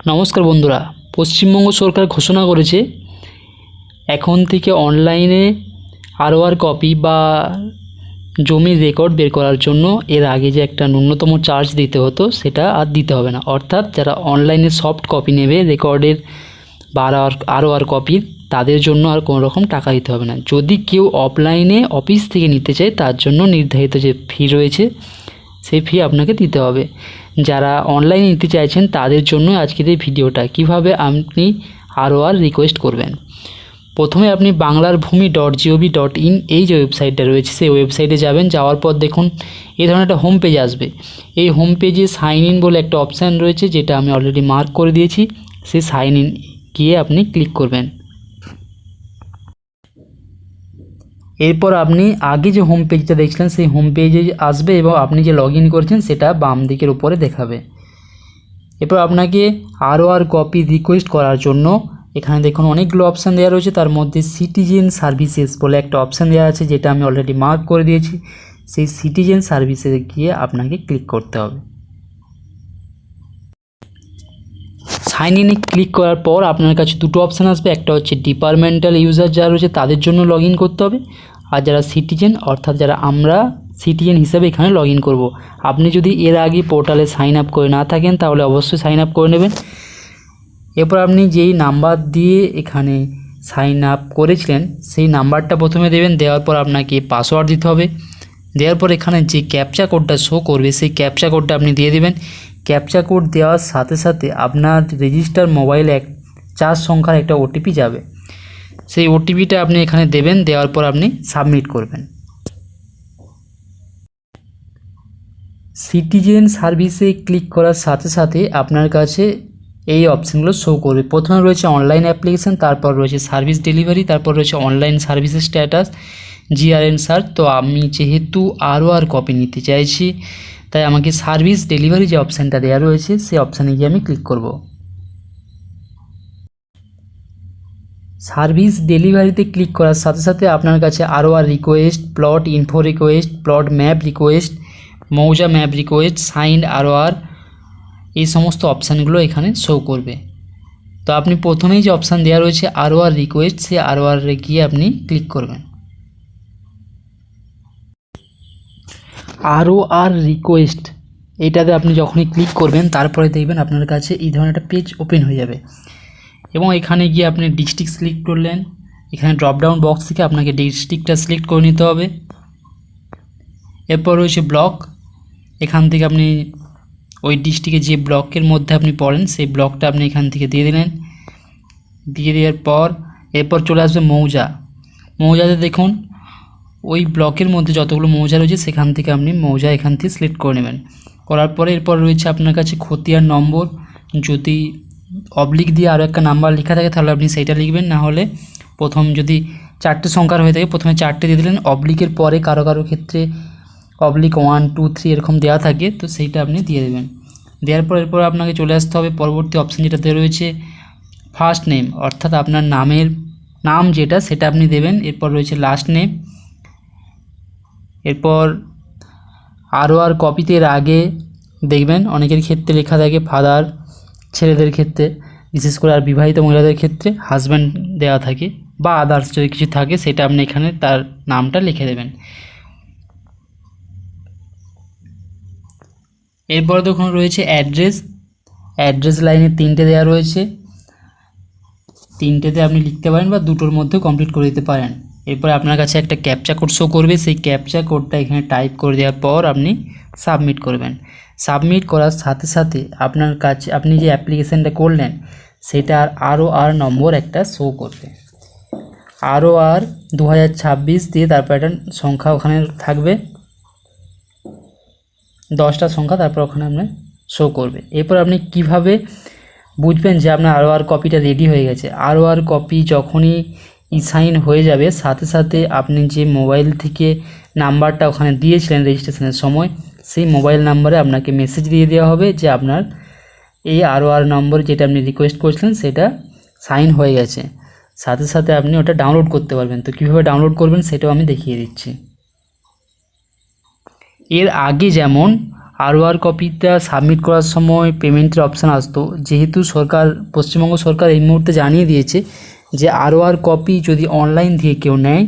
নমস্কার বন্ধুরা, পশ্চিমবঙ্গ সরকার ঘোষণা করেছে এখন থেকে অনলাইনে আরওআর কপি বা জমির রেকর্ড বের করার জন্য এর আগে যে একটা ন্যূনতম চার্জ দিতে হতো সেটা আর দিতে হবে না। অর্থাৎ যারা অনলাইনে সফট কপি নেবে রেকর্ডের বা আরওআর কপির, তাদের জন্য আর কোনো রকম টাকা দিতে হবে না। যদি কেউ অফলাইনে অফিস থেকে নিতে চায় তার জন্য নির্ধারিত যে ফি রয়েছে সেই ফি আপনাকে দিতে হবে। যারা অনলাইনে নিতে চাইছেন তাদের জন্য আজকের এই ভিডিওটা, কিভাবে আপনি আরওআর রিকোয়েস্ট করবেন। প্রথমে আপনি banglarbhumi.gov.in এই যে ওয়েবসাইটটা রয়েছে সেই ওয়েবসাইটে যাবেন। যাওয়ার পর দেখুন এই ধরনের একটা হোম পেজ আসবে। এই হোম পেজে সাইন ইন বলে একটা অপশান রয়েছে, যেটা আমি অলরেডি মার্ক করে দিয়েছি। সেই সাইন ইন গিয়ে আপনি ক্লিক করবেন। এরপর আপনি আগে যে হোম পেজটা দেখছিলেন সেই হোম পেজে আসবে এবং আপনি যে লগ ইন করেছেন সেটা বাম দিকের উপরে দেখাবে। এরপর আপনাকে আরওআর কপি রিকোয়েস্ট করার জন্য এখানে দেখুন অনেকগুলো অপশান দেওয়া রয়েছে। তার মধ্যে সিটিজেন সার্ভিসেস বলে একটা অপশান দেওয়া আছে, যেটা আমি অলরেডি মার্ক করে দিয়েছি। সেই সিটিজেন সার্ভিসে গিয়ে আপনাকে ক্লিক করতে হবে। সাইন ইনে ক্লিক করার পর আপনার কাছে দুটো অপশান আসবে। একটা হচ্ছে ডিপার্টমেন্টাল ইউজার যারা রয়েছে তাদের জন্য লগ ইন করতে হবে, আর যারা সিটিজেন অর্থাৎ যারা আমরা সিটিজেন হিসাবে এখানে লগ ইন করবো। আপনি যদি এর আগে পোর্টালে সাইন আপ করে না থাকেন তাহলে অবশ্যই সাইন আপ করে নেবেন। এরপর আপনি যেই নাম্বার দিয়ে এখানে সাইন আপ করেছিলেন সেই নাম্বারটা প্রথমে দেবেন। দেওয়ার পর আপনাকে পাসওয়ার্ড দিতে হবে। দেওয়ার পর এখানে যে ক্যাপচা কোডটা শো করবে সেই ক্যাপচা কোডটা আপনি দিয়ে দেবেন। ক্যাপচা কোড দেওয়ার সাথে সাথে আপনার রেজিস্টার মোবাইলে 4 সংখ্যার একটা ওটিপি যাবে। সেই ওটিপিটা আপনি এখানে দেবেন। দেওয়ার পর আপনি সাবমিট করবেন। সিটিজেন সার্ভিসে ক্লিক করার সাথে সাথে আপনার কাছে এই অপশানগুলো শো করবে। প্রথমে রয়েছে অনলাইন অ্যাপ্লিকেশান, তারপর রয়েছে সার্ভিস ডেলিভারি, তারপর রয়েছে অনলাইন সার্ভিসের স্ট্যাটাস, জিআরএন সার্চ। তো আমি যেহেতু আরওআর কপি নিতে চাইছি তাই আমাকে সার্ভিস ডেলিভারি যে অপশানটা দেওয়া রয়েছে সেই অপশানে গিয়ে আমি ক্লিক করব। সার্ভিস ডেলিভারিতে ক্লিক করার সাথে সাথে আপনার কাছে ROR request, plot info request, plot map request, mouza map request, signed ROR, এই সমস্ত অপশানগুলো এখানে শো করবে। তো আপনি প্রথমেই যে অপশান দেওয়া রয়েছে আরওআর রিকোয়েস্ট, সেই আরওআরে গিয়ে আপনি ক্লিক করবেন। আরওআর রিকোয়েস্ট এইটাতে আপনি যখনই ক্লিক করবেন তারপরে দেখবেন আপনার কাছে এই ধরনের একটা পেজ ওপেন হয়ে যাবে এবং এখানে গিয়ে আপনি ডিস্ট্রিক্ট সিলেক্ট করলেন। এখানে ড্রপডাউন বক্স থেকে আপনাকে ডিস্ট্রিক্টটা সিলেক্ট করে নিতে হবে। এরপর রয়েছে ব্লক। এখান থেকে আপনি ওই ডিস্ট্রিক্টে যে ব্লকের মধ্যে আপনি পড়েন সেই ব্লকটা আপনি এখান থেকে দিয়ে দিলেন। দিয়ে দেওয়ার পর এরপর চলে আসবে মৌজা। মৌজাতে দেখুন ওই ব্লকের মধ্যে যতগুলো মৌজা রয়েছে সেখান থেকে আপনি মৌজা এখান থেকে সিলেক্ট করে নেবেন। করার পরে এরপর রয়েছে আপনার কাছে খতিয়ান নম্বর। যদি অবলিক দিয়ে আরও একটা নাম্বার লেখা থাকে তাহলে আপনি সেইটা লিখবেন, না হলে প্রথম যদি 4টে সংখ্যার হয়ে থাকে প্রথমে 4টে দিয়ে দিলেন। অবলিকের পরে কারো কারো ক্ষেত্রে অবলিক 1, 2, 3 এরকম দেওয়া থাকে, তো সেইটা আপনি দিয়ে দেবেন। দেওয়ার পর এরপর আপনাকে চলে আসতে হবে পরবর্তী অপশান যেটাতে রয়েছে ফার্স্ট নেম, অর্থাৎ আপনার নাম যেটা সেটা আপনি দেবেন। এরপর রয়েছে লাস্ট নেম। এরপর আরওআর কপিতে এর আগে দেখবেন অনেকের ক্ষেত্রে লেখা থাকে ফাদার, ছেলেদের ক্ষেত্রে বিশেষ করে, আর বিবাহিত মহিলাদের ক্ষেত্রে হাজব্যান্ড দেওয়া থাকে, বা আদার্স যদি কিছু থাকে সেটা আপনি এখানে তার নামটা লিখে দেবেন। এরপর দেখুন রয়েছে অ্যাড্রেস লাইনে 3টে দেওয়া রয়েছে। 3টেতে আপনি লিখতে পারেন বা দুটোর মধ্যে কমপ্লিট করে দিতে পারেন। এরপর আপনার কাছে একটা ক্যাপচা কোড শো করবে। সেই ক্যাপচা কোডটা এখানে টাইপ করে দেওয়ার পর আপনি সাবমিট করবেন। সাবমিট করার সাথে সাথে আপনার কাছে আপনি যে অ্যাপ্লিকেশানটা করলেন সেটার আরওআর নম্বর একটা শো করবে। আরওআর 2026 দিয়ে তারপর একটা সংখ্যা ওখানে থাকবে, 10টা সংখ্যা, তারপর ওখানে আপনার শো করবে। এরপর আপনি কিভাবে বুঝবেন যে আপনার আরওআর কপিটা রেডি হয়ে গেছে? আরওআর কপি যখনই সাইন হয়ে যাবে সাথে সাথে আপনি যে মোবাইল থেকে নাম্বারটা ওখানে দিয়েছিলেন রেজিস্ট্রেশনের সময় সেই মোবাইল নাম্বারে আপনাকে মেসেজ দিয়ে দেওয়া হবে যে আপনার এই আরওআর নম্বর যেটা আপনি রিকোয়েস্ট করেছিলেন সেটা সাইন হয়ে গেছে। সাথে সাথে আপনি ওটা ডাউনলোড করতে পারবেন। তো কীভাবে ডাউনলোড করবেন সেটাও আমি দেখিয়ে দিচ্ছি। এর আগে যেমন ROR কপিটা সাবমিট করার সময় পেমেন্টের অপশান আসতো, যেহেতু পশ্চিমবঙ্গ সরকার এই মুহূর্তে জানিয়ে দিয়েছে যে ROR কপি যদি অনলাইন থেকে কেউ নেয়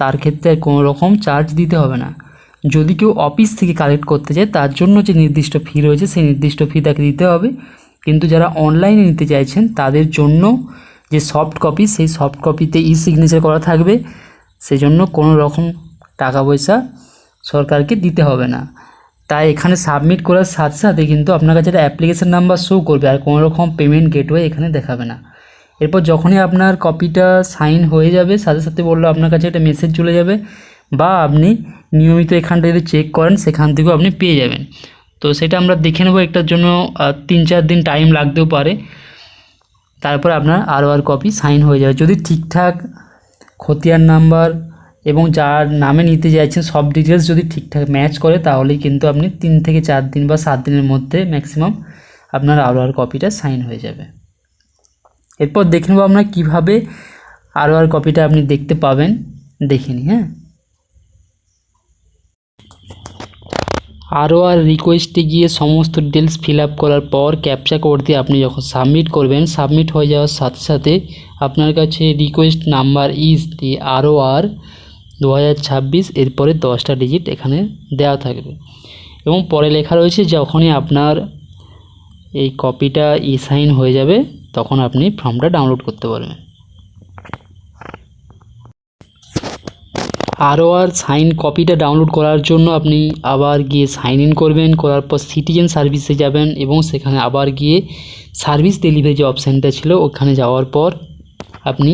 তার ক্ষেত্রে কোনো রকম চার্জ দিতে হবে না। যদি কেউ অফিস থেকে কালেক্ট করতে যায় তার জন্য যে নির্দিষ্ট ফি রয়েছে সেই নির্দিষ্ট ফি তাকে দিতে হবে, কিন্তু যারা অনলাইনে নিতে চাইছেন তাদের জন্য যে সফট কপি, সেই সফট কপিতে সিগনেচার করা থাকবে, সেজন্য কোনো রকম টাকা পয়সা সরকারকে দিতে হবে না। তাই এখানে সাবমিট করার সাথে সাথে কিন্তু আপনার কাছে একটা অ্যাপ্লিকেশন নাম্বার শো করবে, আর কোনো রকম পেমেন্ট গেটওয়ে এখানে দেখাবে না। এরপর যখনই আপনার কপিটা সাইন হয়ে যাবে সাথে সাথে বললো আপনার কাছে একটা মেসেজ চলে যাবে, বা আপনি নিয়মিত এখানটা যদি চেক করেন সেখান থেকেও আপনি পেয়ে যাবেন। তো সেটা আমরা দেখে নেব, একটার জন্য 3-4 দিন টাইম লাগতেও পারে। তারপর আপনার ROR কপি সাইন হয়ে যাবে। যদি ঠিকঠাক খতিয়ান নাম্বার এবং যার নামে নিতে চাইছেন সব ডিটেলস যদি ঠিকঠাক ম্যাচ করে তাহলেই কিন্তু আপনি 3 থেকে 4 দিন বা 7 দিনের মধ্যে ম্যাক্সিমাম আপনার ROR কপিটা সাইন হয়ে যাবে। এরপর দেখে নেব আমরা কীভাবে ROR কপিটা আপনি দেখতে পাবেন, দেখে নিই। হ্যাঁ, ROR রিকোয়েস্টে গিয়ে সমস্ত ডিটেলস ফিল আপ করার পর ক্যাপচা কোড দিয়ে আপনি যখন সাবমিট করবেন, সাবমিট হয়ে যাওয়ার সাথে সাথে আপনার কাছে রিকোয়েস্ট নাম্বার দিয়ে ROR 2026 এরপরে 10টা ডিজিট এখানে দেওয়া থাকবে, এবং পরে লেখা রয়েছে যখনই আপনার এই কপিটা সাইন হয়ে যাবে তখন আপনি ফর্মটা ডাউনলোড করতে পারবেন। ROR সাইন কপিটা ডাউনলোড করার জন্য আপনি আবার গিয়ে সাইন ইন করবেন, করার পর সিটিজেন সার্ভিসে যাবেন এবং সেখানে আবার গিয়ে সার্ভিস ডেলিভারি যে অপশানটা ছিল ওখানে যাওয়ার পর আপনি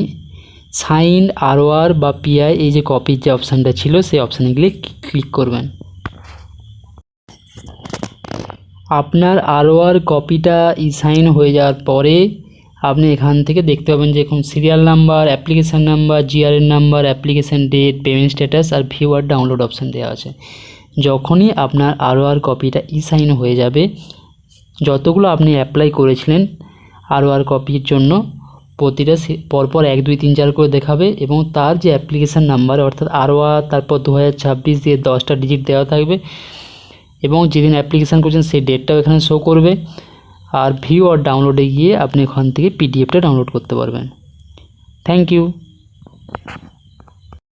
সাইন ROR বা PI এই যে কপির যে অপশানটা ছিল সেই অপশানে গিয়ে ক্লিক করবেন। আপনার ROR কপিটা সাইন হয়ে যাওয়ার পরে আপনি এখান থেকে দেখতে পাবেন যে এখন serial number, application number, GRN number, application date, payment status আর ভিউ আর ডাউনলোড অপশান দেওয়া আছে। যখনই আপনার ROR কপিটা সাইন হয়ে যাবে, যতগুলো আপনি অ্যাপ্লাই করেছিলেন ROR কপির জন্য প্রতিটা পরপর 1 2 3 4 করে দেখাবে, এবং তার যে অ্যাপ্লিকেশান নাম্বার অর্থাৎ ROR তারপর 2026 দিয়ে 10টা ডিজিট দেওয়া থাকবে, এবং যেদিন অ্যাপ্লিকেশান করছেন সেই ডেটটাও এখানে শো করবে। আর ভিউ আর ডাউনলোডে গিয়ে আপনি ওখান থেকে PDFটা ডাউনলোড করতে পারবেন। Thank you.